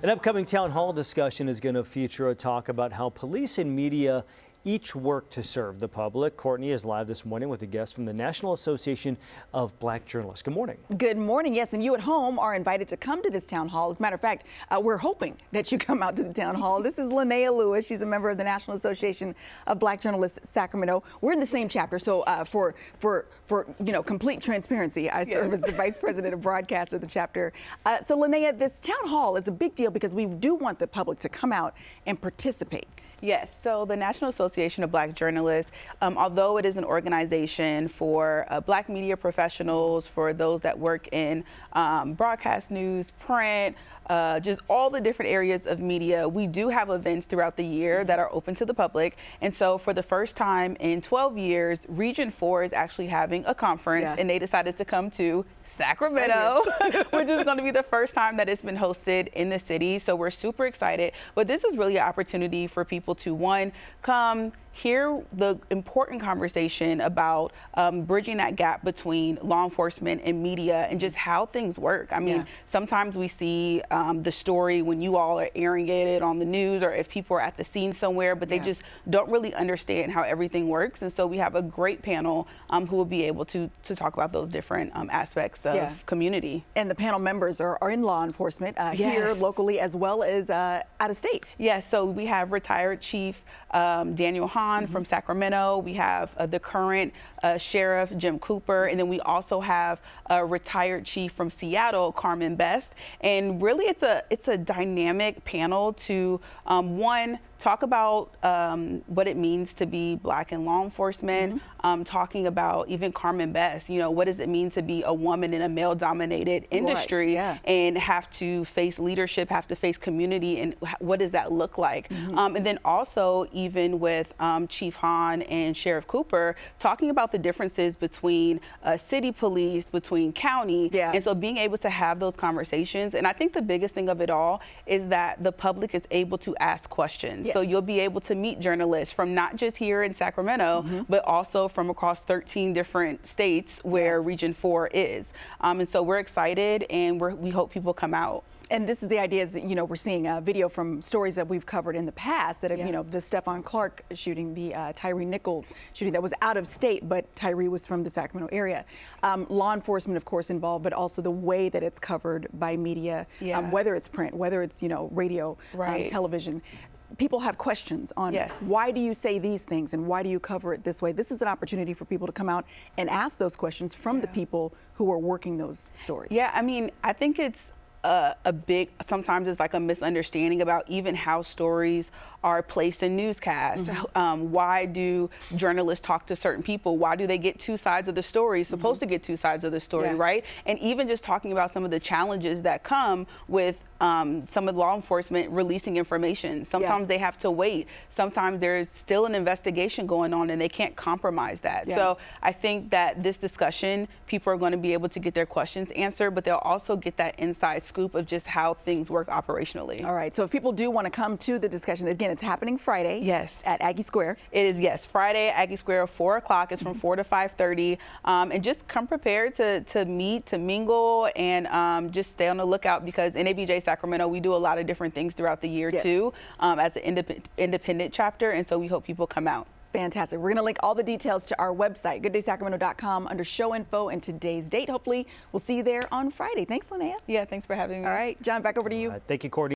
An upcoming town hall discussion is going to feature a talk about how police and media each work to serve the public. Courtney is live this morning with a guest from the National Association of Black Journalists. Good morning. Good morning. Yes, and you at home are invited to come to this town hall. As a matter of fact, we're hoping that you come out to the town hall. This is Linnea Lewis. She's a member of the National Association of Black Journalists, Sacramento. We're in the same chapter, so for complete transparency, I serve as the Vice President of Broadcast of the chapter. So Linnea, this town hall is a big deal because we do want the public to come out and participate. Yes, so the National Association of Black Journalists, although it is an organization for Black media professionals, for those that work in broadcast news, print, just all the different areas of media, we do have events throughout the year that are open to the public. And so for the first time in 12 years, Region 4 is actually having a conference, and they decided to come to Sacramento, which is going to be the first time that it's been hosted in the city. So we're super excited. But this is really an opportunity for people to, one, come hear the important conversation about bridging that gap between law enforcement and media and just how things work. I mean, sometimes we see the story when you all are airing it on the news or if people are at the scene somewhere, but they just don't really understand how everything works. And so we have a great panel who will be able to talk about those different aspects of community. And the panel members are in law enforcement here locally as well as out of state. Yes, so we have retired Chief Daniel Hahn from Sacramento. We have the current Sheriff Jim Cooper, and then we also have a retired chief from Seattle, Carmen Best. And really, it's a dynamic panel to one, talk about what it means to be Black in law enforcement, talking about even Carmen Best, what does it mean to be a woman in a male-dominated industry and have to face leadership, have to face community, and what does that look like? And then also even with Chief Hahn and Sheriff Cooper, talking about the differences between city police, between county, and so being able to have those conversations. And I think the biggest thing of it all is that the public is able to ask questions. So you'll be able to meet journalists from not just here in Sacramento, but also from across 13 different states where Region 4 is. And so we're excited, and we hope people come out. And this is the idea is that, we're seeing a video from stories that we've covered in the past that have, the Stephon Clark shooting, the Tyree Nichols shooting that was out of state, but Tyree was from the Sacramento area. Law enforcement, of course, involved, but also the way that it's covered by media, whether it's print, whether it's, radio, television. People have questions on why do you say these things and why do you cover it this way? This is an opportunity for people to come out and ask those questions from the people who are working those stories. Yeah, I mean, I think it's sometimes it's like a misunderstanding about even how stories are placed in newscasts. Why do journalists talk to certain people? Why do they get two sides of the story? Supposed to get two sides of the story, right? And even just talking about some of the challenges that come with some of law enforcement releasing information. Sometimes they have to wait. Sometimes there's still an investigation going on and they can't compromise that. So I think that this discussion, people are going to be able to get their questions answered, but they'll also get that inside scoop of just how things work operationally. All right, so if people do want to come to the discussion, again, it's happening Friday at Aggie Square. It is, Friday at Aggie Square, 4 o'clock. It's from 4 to 5:30. And just come prepared to meet, to mingle, and just stay on the lookout because NABJ Sacramento, we do a lot of different things throughout the year too, as an independent chapter, and so we hope people come out. Fantastic. We're going to link all the details to our website, gooddaysacramento.com, under show info and today's date. Hopefully, we'll see you there on Friday. Thanks, Linnea. Yeah, thanks for having me. All right, John, back over to you. Thank you, Courtney.